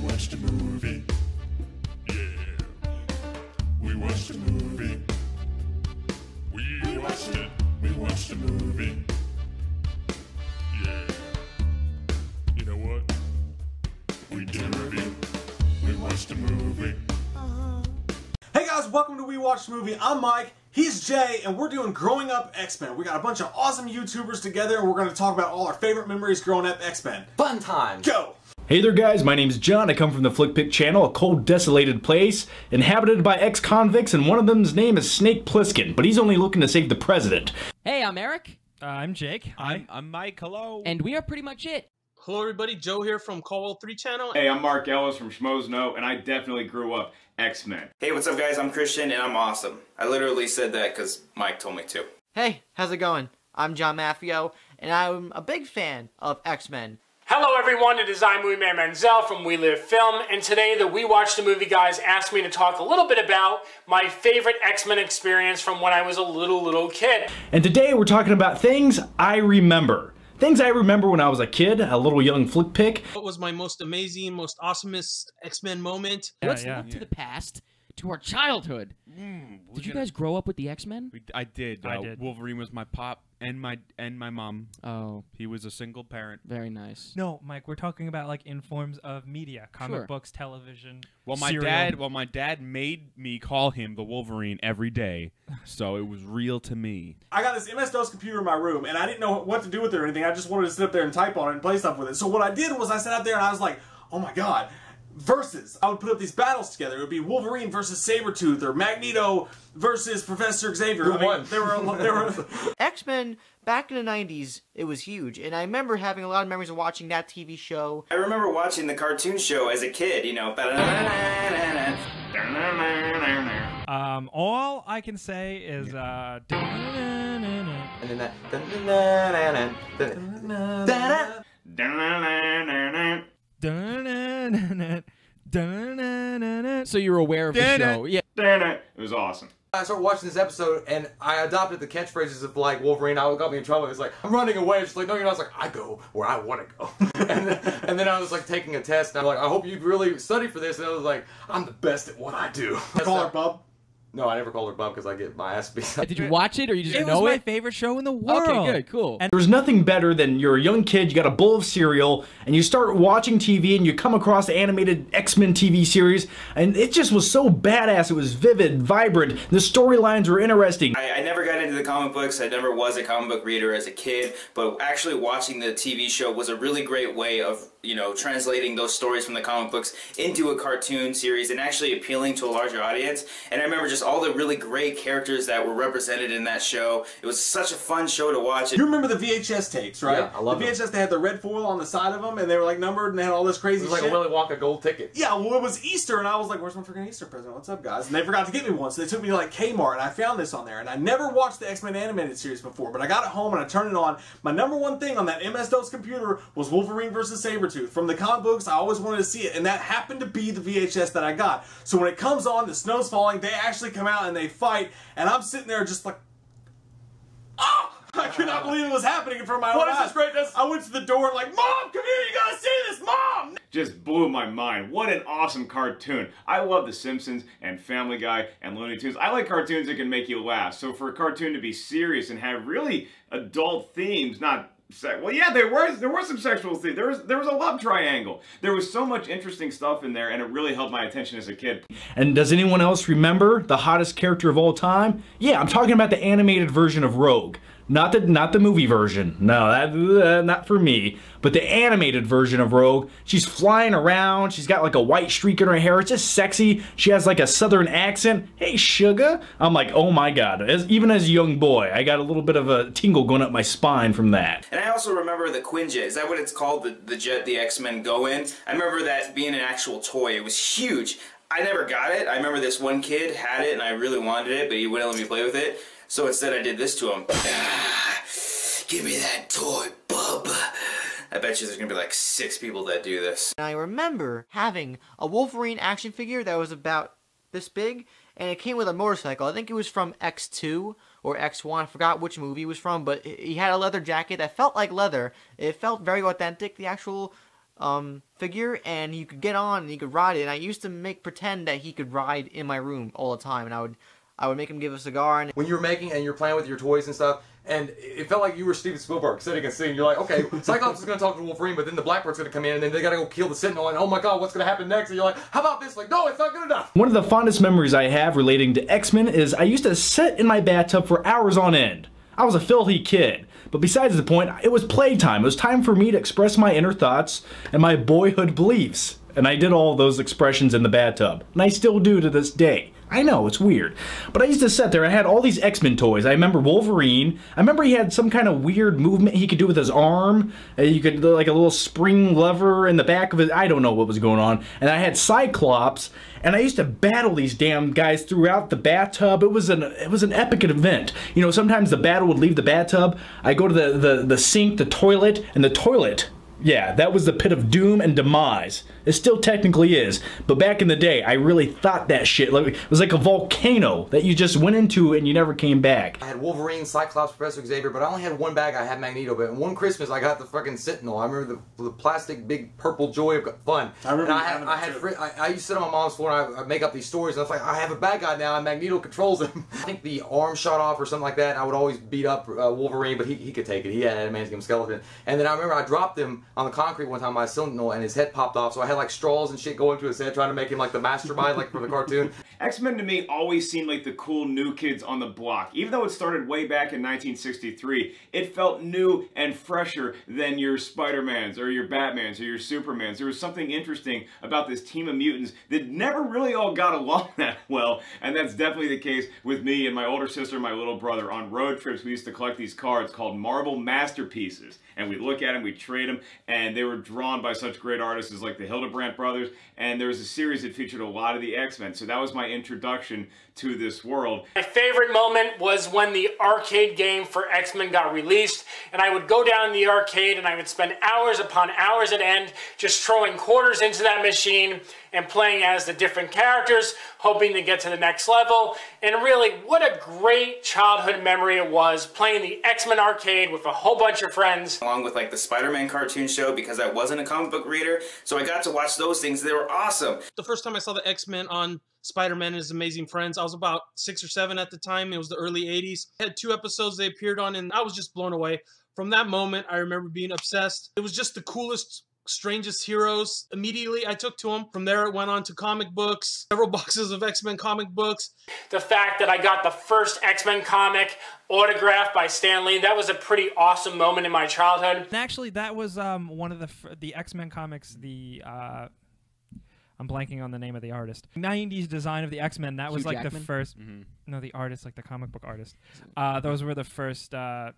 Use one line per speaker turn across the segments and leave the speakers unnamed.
watched a movie. Yeah. We watched a movie. We watched it. We watched a movie. Yeah. You know what? We did a review. We watched a movie.
Hey guys, welcome to We Watched a Movie. I'm Mike, he's Jay, and we're doing Growing Up X-Men. We got a bunch of awesome YouTubers together, and we're going to talk about all our favorite memories growing up X-Men.
Fun time!
Go!
Hey there guys, my name's John. I come from the Flick Pick channel, a cold, desolated place, inhabited by ex-convicts, and one of them's name is Snake Plissken, but he's only looking to save the president.
Hey, I'm Eric.
I'm Jake.
I'm Mike. Hello.
And we are pretty much it.
Hello everybody, Joe here from Cauwel3 channel.
Hey, I'm Mark Ellis from Schmoes, and I definitely grew up X-Men.
Hey, what's up guys? I'm Christian and I'm awesome. I literally said that because Mike told me to.
Hey, how's it going? I'm John Maffio, and I'm a big fan of X-Men.
Hello everyone, it is I, Movie Man Manzel from WeLiveFilm, and today the We Watched a Movie guys asked me to talk a little bit about my favorite X-Men experience from when I was a little kid.
And today we're talking about things I remember. Things I remember when I was a kid, a little young Flick Pick.
What was my most amazing, most awesomest X-Men moment?
Let's look to the past, to our childhood. Did you guys grow up with the X-Men?
I did.
I did.
Wolverine was my pop and my mom.
Oh,
He was a single parent.
very nice.
No, Mike, we're talking about like in forms of media, comic
Sure.
books, television.
Well,
cereal.
my dad made me call him the Wolverine every day, so it was real to me.
I got this MS-DOS computer in my room, and I didn't know what to do with it or anything. I just wanted to sit up there and type on it and play stuff with it. So what I did was I sat out there and I was like, oh my god, versus. I would put up these battles together. It would be Wolverine versus Sabretooth, or Magneto versus Professor Xavier.
Who won?
They were
X-Men, back in the 90s, it was huge, and I remember having a lot of memories of watching that TV show.
I remember watching the cartoon show as a kid, you know.
All I can say is
And then that...
So you're aware of the show? Yeah.
It was awesome.
I started watching this episode, and I adopted the catchphrases of, like, Wolverine. I got me in trouble. It's like, I'm running away. It's like, no, you're not. I was like, I go where I want to go. and then I was, like, taking a test, and I'm like, I hope you've really studied for this. And I was like, I'm the best at what I do.
Call her Bub.
No, I never called her Bub because I get my ass beat.
Did you watch it, or you just
it
know
was my
it?
favorite show in the world.
Okay, good, cool.
And
There's nothing better than you're a young kid, you got a bowl of cereal, and you start watching TV, and you come across the animated X-Men TV series, and it just was so badass. It was vivid, vibrant, the storylines were interesting.
I never got into the comic books. I never was a comic book reader as a kid, but actually watching the TV show was a really great way of, you know, translating those stories from the comic books into a cartoon series and actually appealing to a larger audience. And I remember just all the really great characters that were represented in that show. It was such a fun show to watch.
You remember the VHS tapes, right?
Yeah, I love
the VHS. They had the red foil on the side of them, and they were like numbered, and they had all this crazy
It was like
shit.
a Willy Wonka gold ticket.
Yeah, well, it was Easter, and I was like, where's my freaking Easter present? What's up, guys? And they forgot to get me one, so they took me to, like, Kmart, and I found this on there. And I never watched the X-Men animated series before, but I got it home, and I turned it on. My number one thing on that MS-DOS computer was Wolverine versus Sabretooth. From the comic books, I always wanted to see it, and that happened to be the VHS that I got. So when it comes on, the snow's falling, they actually come out and they fight, and I'm sitting there just like, oh! I could not believe it was happening in front of my own eyes. What is this greatness? I went to the door and like, Mom, come here, you gotta see this, Mom!
Just blew my mind. What an awesome cartoon. I love The Simpsons and Family Guy and Looney Tunes. I like cartoons that can make you laugh. So for a cartoon to be serious and have really adult themes, not well, yeah, there was some sexual themes. There was a love triangle. There was so much interesting stuff in there, and it really held my attention as a kid.
And does anyone else remember the hottest character of all time? Yeah, I'm talking about the animated version of Rogue. Not the movie version. No, that not for me. But the animated version of Rogue. She's flying around. She's got like a white streak in her hair. It's just sexy. She has like a southern accent. Hey, sugar. I'm like, oh my god. Even as a young boy, I got a little bit of a tingle going up my spine from that.
And I also remember the Quinjet. Is that what it's called? The jet the X-Men go in? I remember that being an actual toy. It was huge. I never got it. I remember this one kid had it and I really wanted it, but he wouldn't let me play with it. So instead I did this to him. Give me that toy, bub. I bet you there's gonna be like 6 people that do this.
And I remember having a Wolverine action figure that was about this big, and it came with a motorcycle. I think it was from X2 or X1. I forgot which movie it was from, but he had a leather jacket that felt like leather. It felt very authentic. The actual figure, and you could get on and you could ride it. And I used to pretend that he could ride in my room all the time, and I would make him give a cigar. And
when you were making and you're playing with your toys and stuff, and it felt like you were Steven Spielberg sitting and seeing, you're like, okay, Cyclops is going to talk to Wolverine, but then the Blackbird's going to come in, and then they got to go kill the Sentinel, and oh my god, what's going to happen next? And you're like, how about this? Like, no, it's not good enough.
One of the fondest memories I have relating to X-Men is I used to sit in my bathtub for hours on end. I was a filthy kid. But besides the point, it was playtime. It was time for me to express my inner thoughts and my boyhood beliefs. And I did all those expressions in the bathtub. And I still do to this day. I know, it's weird. But I used to sit there and I had all these X-Men toys. I remember Wolverine. I remember he had some kind of weird movement he could do with his arm. You could, like a little spring lever in the back of it. I don't know what was going on. And I had Cyclops. And I used to battle these damn guys throughout the bathtub. It was an epic event. You know, sometimes the battle would leave the bathtub. I go to the sink, the toilet, and the toilet. Yeah, that was the pit of doom and demise. It still technically is, but back in the day, I really thought that shit. Like, it was like a volcano that you just went into and you never came back.
I had Wolverine, Cyclops, Professor Xavier, but I only had one bag. I had Magneto, but one Christmas I got the fucking Sentinel. I remember the plastic big purple joy of fun. I remember. And I used to sit on my mom's floor and I'd make up these stories. And I was like, I have a bad guy now, and Magneto controls him. I think the arm shot off or something like that. And I would always beat up Wolverine, but he could take it. He had an adamantium skeleton. And then I remember I dropped him on the concrete one time by a Sentinel, and his head popped off. So I had like straws and shit going to his head, trying to make him like the mastermind, like from the cartoon.
X-Men to me always seemed like the cool new kids on the block. Even though it started way back in 1963, it felt new and fresher than your Spider-Mans or your Batmans or your Supermans. There was something interesting about this team of mutants that never really all got along that well, and that's definitely the case with me and my older sister and my little brother. On road trips, we used to collect these cards called Marvel Masterpieces, and we'd look at them, we'd trade them, and they were drawn by such great artists as like the Hildebrandt brothers, and there was a series that featured a lot of the X-Men, so that was my introduction to this world.
My favorite moment was when the arcade game for X-Men got released, and I would go down in the arcade and I would spend hours upon hours at end just throwing quarters into that machine and playing as the different characters, hoping to get to the next level. And really, what a great childhood memory it was, playing the X-Men arcade with a whole bunch of friends.
Along with like the Spider-Man cartoon show, because I wasn't a comic book reader, so I got to watch those things. They were awesome.
The first time I saw the X-Men on Spider-Man and His Amazing Friends, I was about 6 or 7 at the time. It was the early 80s. I had 2 episodes they appeared on, and I was just blown away. From that moment, I remember being obsessed. It was just the coolest, strangest heroes. Immediately, I took to them. From there, it went on to comic books, several boxes of X-Men comic books.
The fact that I got the first X-Men comic autographed by Stan Lee, that was a pretty awesome moment in my childhood.
And actually, that was one of the X-Men comics, I'm blanking on the name of the artist. 90s design of the X-Men, that was
Hugh
like
Jackman?
the first... No, the artist, like the comic book artist. Those were the first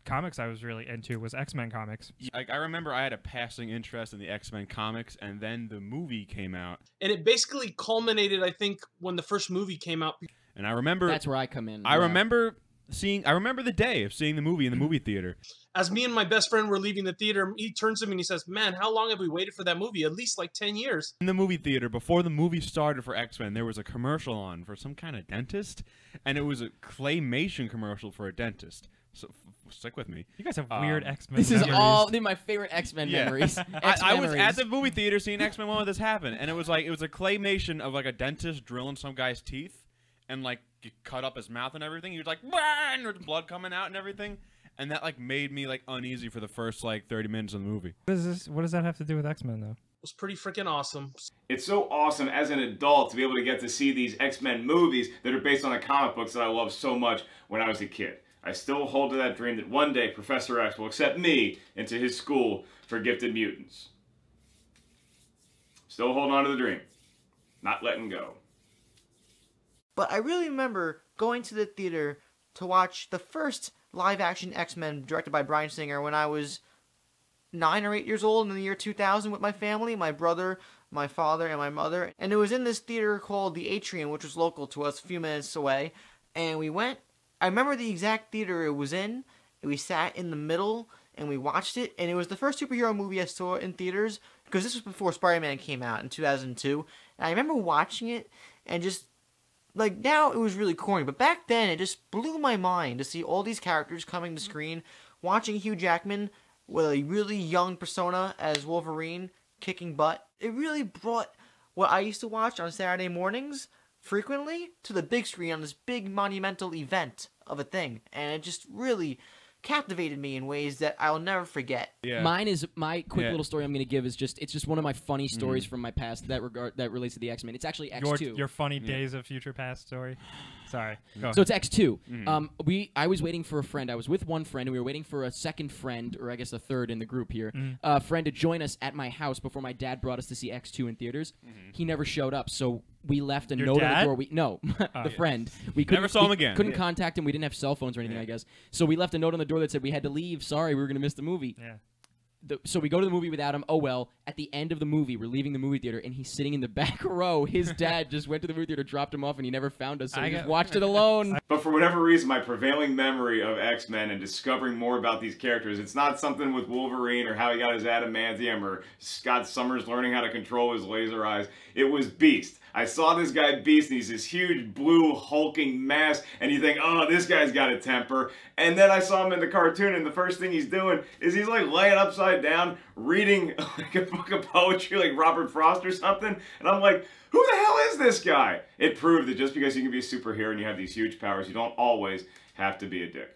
comics I was really into, was X-Men comics.
Like, I remember I had a passing interest in the X-Men comics, and then the movie came out.
And it basically culminated, I think, when the first movie came out.
And I remember...
That's where I come in.
I remember the day of seeing the movie in the movie theater.
As me and my best friend were leaving the theater, he turns to me and he says, "Man, how long have we waited for that movie? At least like 10 years.
In the movie theater, before the movie started for X-Men, there was a commercial on for some kind of dentist, and it was a claymation commercial for a dentist. So stick with me.
You guys have weird X-Men
This is
memories.
all my favorite X-Men memories.
I was at the movie theater seeing X-Men when this happened, and it was a claymation of like a dentist drilling some guy's teeth, and like cut up his mouth and everything. He was like, and there's blood coming out and everything. And that like made me like uneasy for the first like 30 minutes of the movie.
What does that have to do with X-Men though?
It was pretty freaking awesome.
It's so awesome as an adult to be able to get to see these X-Men movies that are based on the comic books that I loved so much when I was a kid. I still hold to that dream that one day Professor X will accept me into his school for gifted mutants. Still holding on to the dream. Not letting go.
But I really remember going to the theater to watch the first live-action X-Men directed by Bryan Singer when I was 9 or 8 years old in the year 2000 with my family, my brother, my father, and my mother. And it was in this theater called the Atrium, which was local to us, a few minutes away. And we went. I remember the exact theater it was in. We sat in the middle, and we watched it. And it was the first superhero movie I saw in theaters, because this was before Spider-Man came out in 2002. And I remember watching it and just... like, now it was really corny, but back then it just blew my mind to see all these characters coming to screen, watching Hugh Jackman with a really young persona as Wolverine kicking butt. It really brought what I used to watch on Saturday mornings frequently to the big screen on this big monumental event of a thing, and it just really captivated me in ways that I'll never forget.
Yeah.
Mine is my quick little story I'm going to give is it's just one of my funny stories from my past that relates to the X-Men. It's actually X2.
Your funny Days of Future Past story. Sorry. Go
So it's X2. I was waiting for a friend. I was with one friend, and we were waiting for a second friend, or I guess a third in the group here, a friend to join us at my house before my dad brought us to see X2 in theaters. He never showed up, so we left a note on the door. The friend. We
never saw him again.
Couldn't contact him. We didn't have cell phones or anything, I guess. So we left a note on the door that said we had to leave. Sorry, we were going to miss the movie.
Yeah.
So we go to the movie without him. Oh, well, at the end of the movie, we're leaving the movie theater, and he's sitting in the back row. His dad just went to the movie theater, dropped him off, and he never found us, so we just watched it alone.
But for whatever reason, my prevailing memory of X-Men and discovering more about these characters, it's not something with Wolverine or how he got his adamantium or Scott Summers learning how to control his laser eyes. It was Beast. I saw this guy Beast, and he's this huge blue hulking mass, and you think, oh, this guy's got a temper. And then I saw him in the cartoon, and the first thing he's doing is he's like laying upside down, reading like a book of poetry like Robert Frost or something. And I'm like, who the hell is this guy? It proved that just because you can be a superhero and you have these huge powers, you don't always have to be a dick.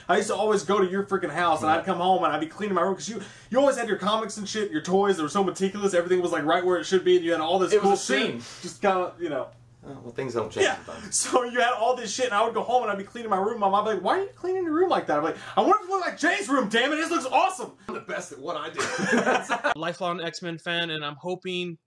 I used to always go to your freaking house, and I'd come home and I'd be cleaning my room because you always had your comics and shit, your toys. They were so meticulous. Everything was like right where it should be, and you had all this cool shit. Just kind of, you know.
Well, things don't change.
Yeah. So you had all this shit, and I would go home and I'd be cleaning my room. My mom would be like, "Why are you cleaning your room like that?" I'm like, "I want it to look like Jay's room. Damn it, this looks awesome."
I'm the best at what I do.
Lifelong X-Men fan, and I'm hoping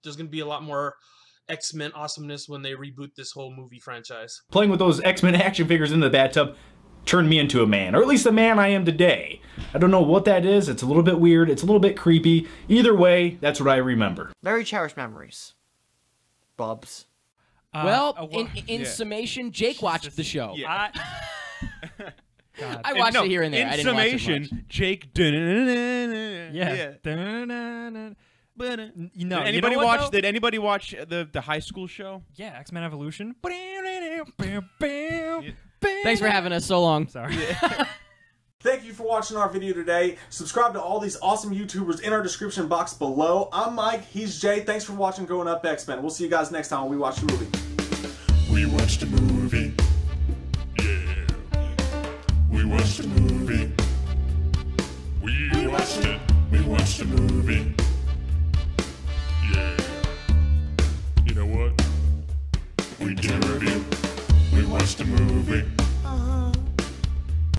there's going to be a lot more X-Men awesomeness when they reboot this whole movie franchise.
Playing with those X-Men action figures in the bathtub turned me into a man, or at least the man I am today. I don't know what that is. It's a little bit weird. It's a little bit creepy. Either way, that's what I remember.
Very cherished memories. Bubs.
Well, in summation, Jake watched the show.
Yeah.
I watched it here and there.
In
I didn't
summation,
watch it much.
Jake.
Yeah.
You know, did anybody watch the high school show?
Yeah, X-Men Evolution.
Thanks for having us so long.
Sorry.
Thank you for watching our video today. Subscribe to all these awesome YouTubers in our description box below. I'm Mike. He's Jay. Thanks for watching Growing Up X-Men. We'll see you guys next time when we watch the movie.
We watched a movie. Yeah. We watched a movie. We watched it. We watched a movie.